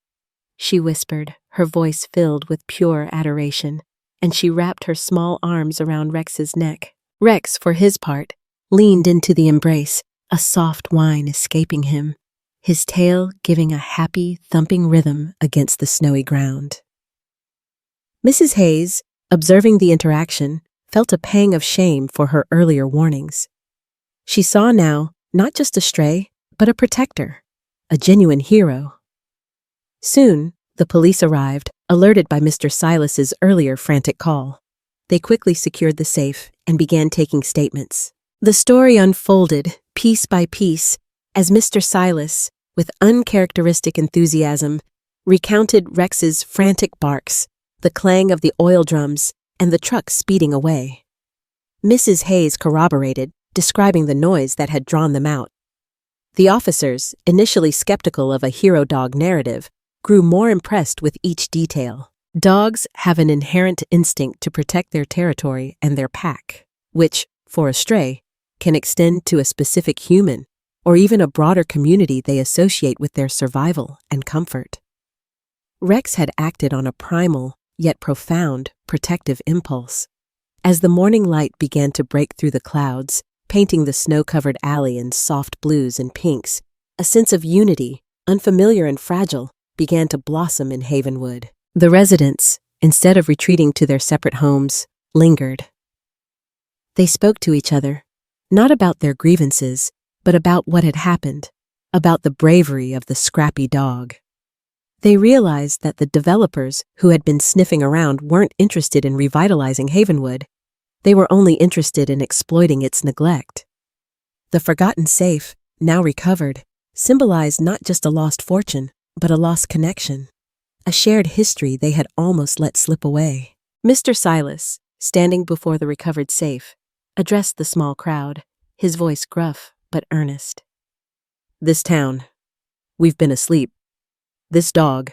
she whispered, her voice filled with pure adoration, and she wrapped her small arms around Rex's neck. Rex, for his part, leaned into the embrace, a soft whine escaping him, his tail giving a happy, thumping rhythm against the snowy ground. Mrs. Hayes, observing the interaction, felt a pang of shame for her earlier warnings. She saw now not just a stray, but a protector, a genuine hero. Soon, the police arrived, alerted by Mr. Silas's earlier frantic call. They quickly secured the safe and began taking statements. The story unfolded, piece by piece, as Mr. Silas, with uncharacteristic enthusiasm, recounted Rex's frantic barks, the clang of the oil drums, and the truck speeding away. Mrs. Hayes corroborated, describing the noise that had drawn them out. The officers, initially skeptical of a hero dog narrative, grew more impressed with each detail. Dogs have an inherent instinct to protect their territory and their pack, which, for a stray, can extend to a specific human or even a broader community they associate with their survival and comfort. Rex had acted on a primal, yet profound, protective impulse. As the morning light began to break through the clouds, painting the snow-covered alley in soft blues and pinks, a sense of unity, unfamiliar and fragile, began to blossom in Havenwood. The residents, instead of retreating to their separate homes, lingered. They spoke to each other, not about their grievances, but about what had happened, about the bravery of the scrappy dog. They realized that the developers who had been sniffing around weren't interested in revitalizing Havenwood. They were only interested in exploiting its neglect. The forgotten safe, now recovered, symbolized not just a lost fortune, but a lost connection, a shared history they had almost let slip away. Mr. Silas, standing before the recovered safe, addressed the small crowd, his voice gruff but earnest. "This town, we've been asleep. This dog,"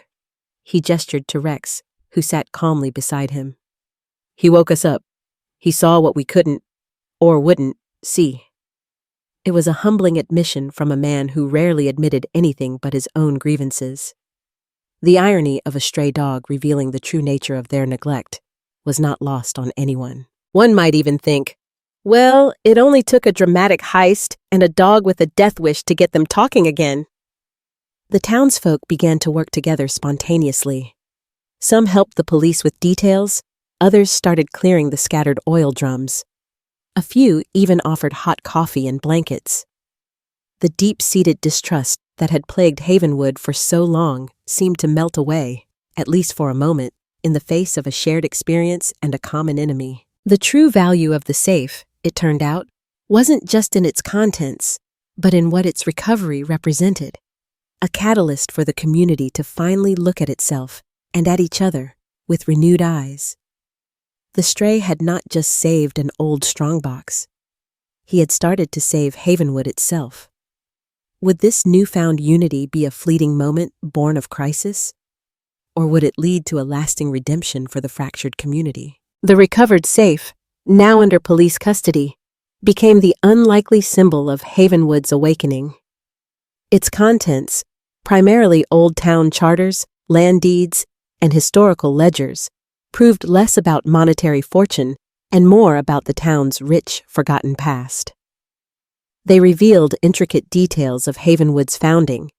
he gestured to Rex, who sat calmly beside him. "He woke us up. He saw what we couldn't, or wouldn't, see." It was a humbling admission from a man who rarely admitted anything but his own grievances. The irony of a stray dog revealing the true nature of their neglect was not lost on anyone. One might even think, well, it only took a dramatic heist and a dog with a death wish to get them talking again. The townsfolk began to work together spontaneously. Some helped the police with details, others started clearing the scattered oil drums. A few even offered hot coffee and blankets. The deep-seated distrust that had plagued Havenwood for so long seemed to melt away, at least for a moment. in the face of a shared experience and a common enemy. The true value of the safe, it turned out, wasn't just in its contents, but in what its recovery represented. A catalyst for the community to finally look at itself and at each other with renewed eyes. The stray had not just saved an old strongbox. He had started to save Havenwood itself. Would this newfound unity be a fleeting moment born of crisis? Or would it lead to a lasting redemption for the fractured community? The recovered safe, now under police custody, became the unlikely symbol of Havenwood's awakening. Its contents, primarily old town charters, land deeds, and historical ledgers, proved less about monetary fortune and more about the town's rich, forgotten past. They revealed intricate details of Havenwood's founding,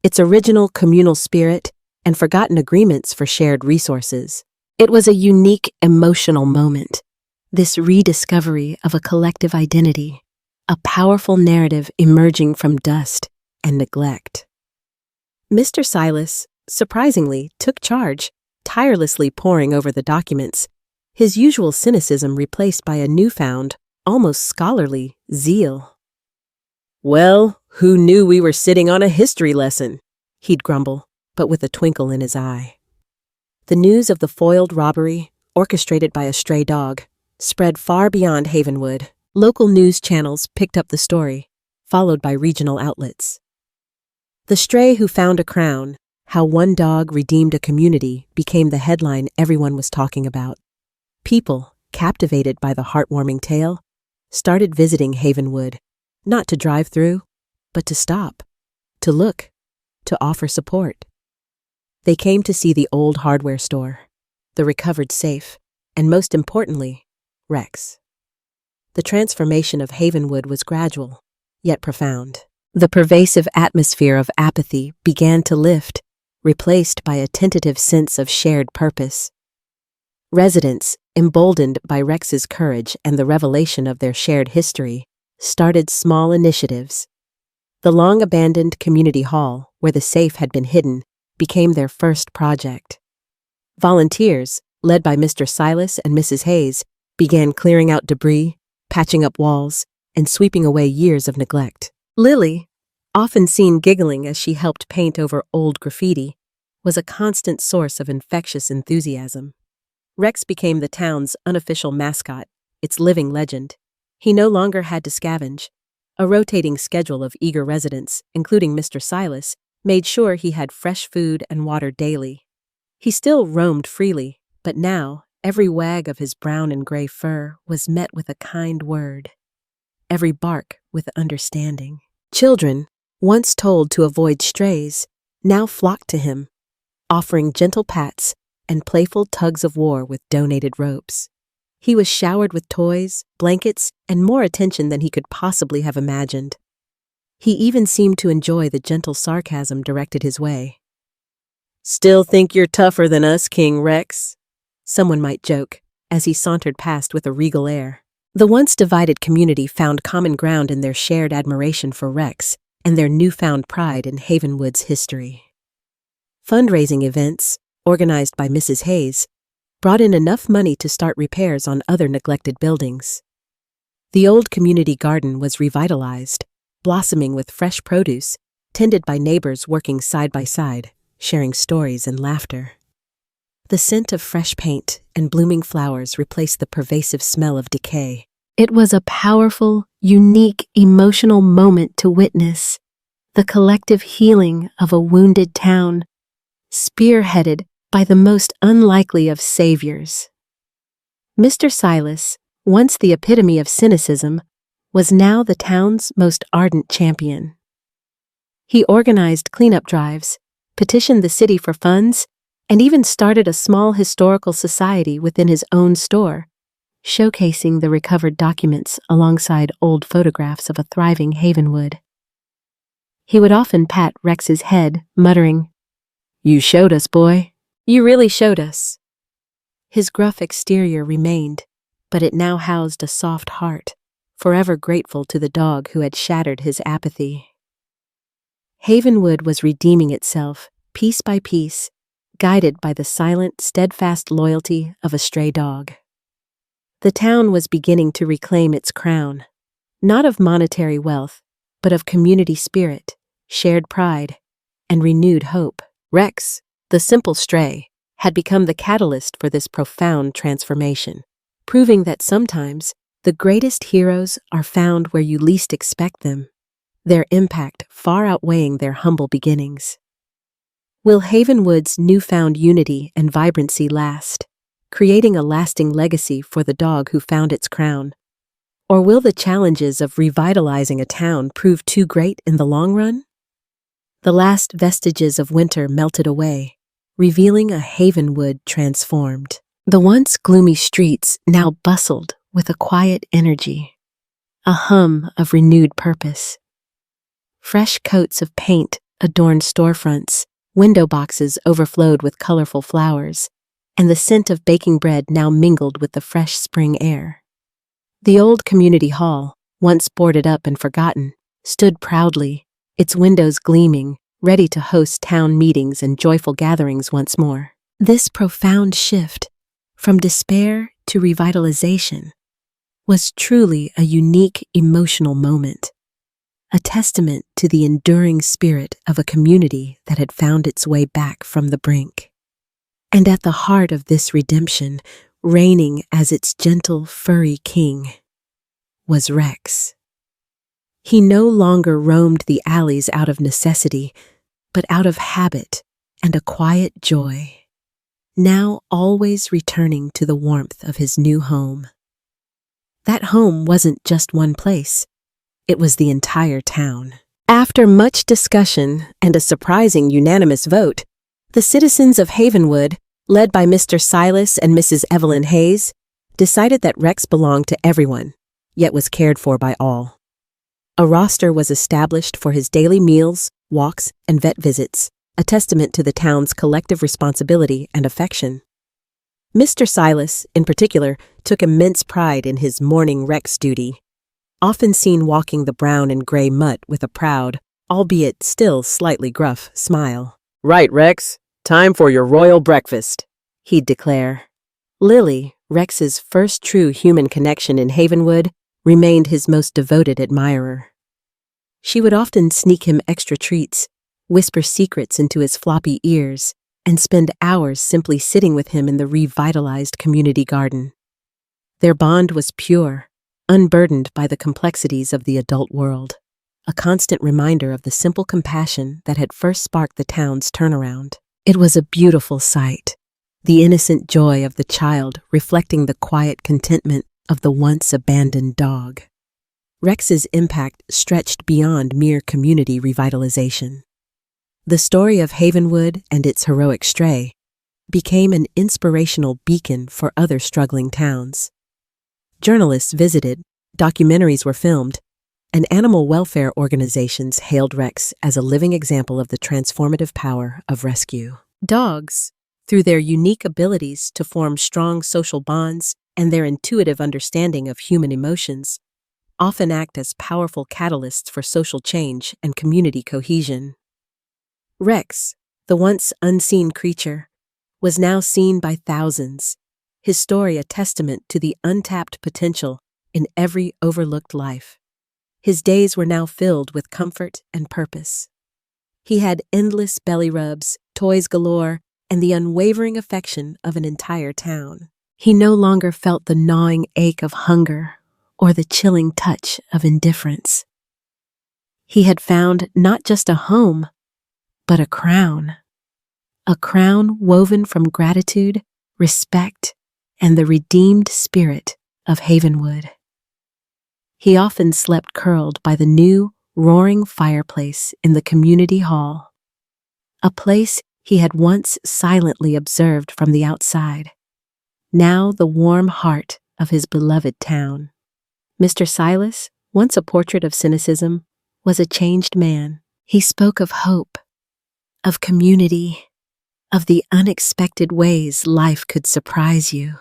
its original communal spirit, and forgotten agreements for shared resources. It was a unique, emotional moment, this rediscovery of a collective identity, a powerful narrative emerging from dust and neglect. Mr. Silas, surprisingly, took charge, tirelessly poring over the documents, his usual cynicism replaced by a newfound, almost scholarly, zeal. "Well, who knew we were sitting on a history lesson?" he'd grumble, but with a twinkle in his eye. The news of the foiled robbery, orchestrated by a stray dog, spread far beyond Havenwood. Local news channels picked up the story, followed by regional outlets. The stray who found a crown, how one dog redeemed a community, became the headline everyone was talking about. People, captivated by the heartwarming tale, started visiting Havenwood, not to drive through, but to stop, to look, to offer support. They came to see the old hardware store, the recovered safe, and most importantly, Rex. The transformation of Havenwood was gradual, yet profound. The pervasive atmosphere of apathy began to lift, replaced by a tentative sense of shared purpose. Residents, emboldened by Rex's courage and the revelation of their shared history, started small initiatives. The long-abandoned community hall, where the safe had been hidden, became their first project. Volunteers, led by Mr. Silas and Mrs. Hayes, began clearing out debris, patching up walls, and sweeping away years of neglect. Lily, often seen giggling as she helped paint over old graffiti, was a constant source of infectious enthusiasm. Rex became the town's unofficial mascot, its living legend. He no longer had to scavenge. A rotating schedule of eager residents, including Mr. Silas, made sure he had fresh food and water daily. He still roamed freely, but now every wag of his brown and gray fur was met with a kind word, every bark with understanding. Children, once told to avoid strays, now flocked to him, offering gentle pats and playful tugs of war with donated ropes. He was showered with toys, blankets, and more attention than he could possibly have imagined. He even seemed to enjoy the gentle sarcasm directed his way. "Still think you're tougher than us, King Rex?" someone might joke, as he sauntered past with a regal air. The once divided community found common ground in their shared admiration for Rex and their newfound pride in Havenwood's history. Fundraising events, organized by Mrs. Hayes, brought in enough money to start repairs on other neglected buildings. The old community garden was revitalized, blossoming with fresh produce, tended by neighbors working side by side, sharing stories and laughter. The scent of fresh paint and blooming flowers replaced the pervasive smell of decay. It was a powerful, unique, emotional moment to witness, the collective healing of a wounded town, spearheaded by the most unlikely of saviors. Mr. Silas, once the epitome of cynicism, was now the town's most ardent champion. He organized cleanup drives, petitioned the city for funds, and even started a small historical society within his own store, showcasing the recovered documents alongside old photographs of a thriving Havenwood. He would often pat Rex's head, muttering, "You showed us, boy. You really showed us." His gruff exterior remained, but it now housed a soft heart, forever grateful to the dog who had shattered his apathy. Havenwood was redeeming itself, piece by piece, guided by the silent, steadfast loyalty of a stray dog. The town was beginning to reclaim its crown, not of monetary wealth, but of community spirit, shared pride, and renewed hope. Rex, the simple stray, had become the catalyst for this profound transformation, proving that sometimes the greatest heroes are found where you least expect them, their impact far outweighing their humble beginnings. Will Havenwood's newfound unity and vibrancy last, creating a lasting legacy for the dog who found its crown? Or will the challenges of revitalizing a town prove too great in the long run? The last vestiges of winter melted away, revealing a Havenwood transformed. The once gloomy streets now bustled with a quiet energy, a hum of renewed purpose. Fresh coats of paint adorned storefronts, window boxes overflowed with colorful flowers, and the scent of baking bread now mingled with the fresh spring air. The old community hall, once boarded up and forgotten, stood proudly, its windows gleaming, ready to host town meetings and joyful gatherings once more. This profound shift, from despair to revitalization, was truly a unique emotional moment, a testament to the enduring spirit of a community that had found its way back from the brink. And at the heart of this redemption, reigning as its gentle, furry king, was Rex. He no longer roamed the alleys out of necessity, but out of habit and a quiet joy, now always returning to the warmth of his new home. That home wasn't just one place, it was the entire town. After much discussion and a surprising unanimous vote, the citizens of Havenwood, led by Mr. Silas and Mrs. Evelyn Hayes, decided that Rex belonged to everyone, yet was cared for by all. A roster was established for his daily meals, walks, and vet visits, a testament to the town's collective responsibility and affection. Mr. Silas, in particular, took immense pride in his morning Rex duty, often seen walking the brown and gray mutt with a proud, albeit still slightly gruff, smile. "Right, Rex. Time for your royal breakfast," he'd declare. Lily, Rex's first true human connection in Havenwood, remained his most devoted admirer. She would often sneak him extra treats, whisper secrets into his floppy ears, and spend hours simply sitting with him in the revitalized community garden. Their bond was pure, unburdened by the complexities of the adult world, a constant reminder of the simple compassion that had first sparked the town's turnaround. It was a beautiful sight, the innocent joy of the child reflecting the quiet contentment of the once abandoned dog. Rex's impact stretched beyond mere community revitalization. The story of Havenwood and its heroic stray became an inspirational beacon for other struggling towns. Journalists visited, documentaries were filmed, and animal welfare organizations hailed Rex as a living example of the transformative power of rescue. Dogs, through their unique abilities to form strong social bonds and their intuitive understanding of human emotions, often act as powerful catalysts for social change and community cohesion. Rex, the once unseen creature, was now seen by thousands, his story a testament to the untapped potential in every overlooked life. His days were now filled with comfort and purpose. He had endless belly rubs, toys galore, and the unwavering affection of an entire town. He no longer felt the gnawing ache of hunger or the chilling touch of indifference. He had found not just a home, but a crown woven from gratitude, respect, and the redeemed spirit of Havenwood. He often slept curled by the new, roaring fireplace in the community hall, a place he had once silently observed from the outside, now the warm heart of his beloved town. Mr. Silas, once a portrait of cynicism, was a changed man. He spoke of hope, of community, of the unexpected ways life could surprise you.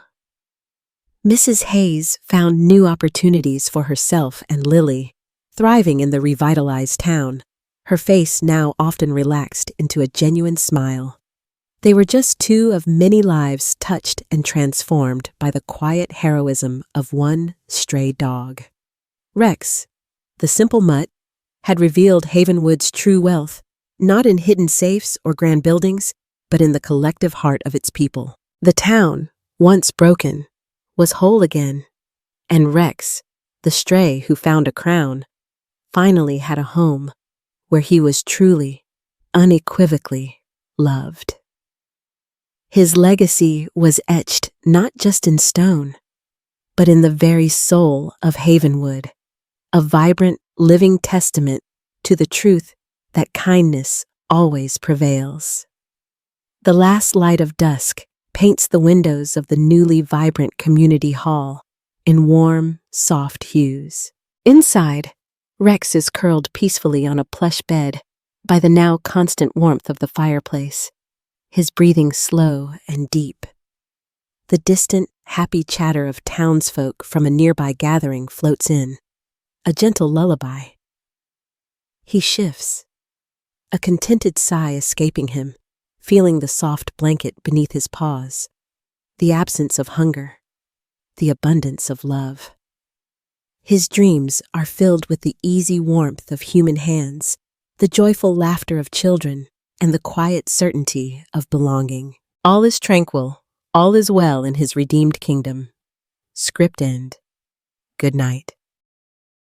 Mrs. Hayes found new opportunities for herself and Lily, thriving in the revitalized town, her face now often relaxed into a genuine smile. They were just two of many lives touched and transformed by the quiet heroism of one stray dog. Rex, the simple mutt, had revealed Havenwood's true wealth, not in hidden safes or grand buildings, but in the collective heart of its people. The town, once broken, was whole again, and Rex, the stray who found a crown, finally had a home where he was truly, unequivocally loved. His legacy was etched not just in stone, but in the very soul of Havenwood, a vibrant, living testament to the truth that kindness always prevails. The last light of dusk paints the windows of the newly vibrant community hall in warm, soft hues. Inside, Rex is curled peacefully on a plush bed by the now constant warmth of the fireplace, his breathing slow and deep. The distant, happy chatter of townsfolk from a nearby gathering floats in, a gentle lullaby. He shifts, a contented sigh escaping him, feeling the soft blanket beneath his paws, the absence of hunger, the abundance of love. His dreams are filled with the easy warmth of human hands, the joyful laughter of children, and the quiet certainty of belonging. All is tranquil, all is well in his redeemed kingdom. Script end. Good night.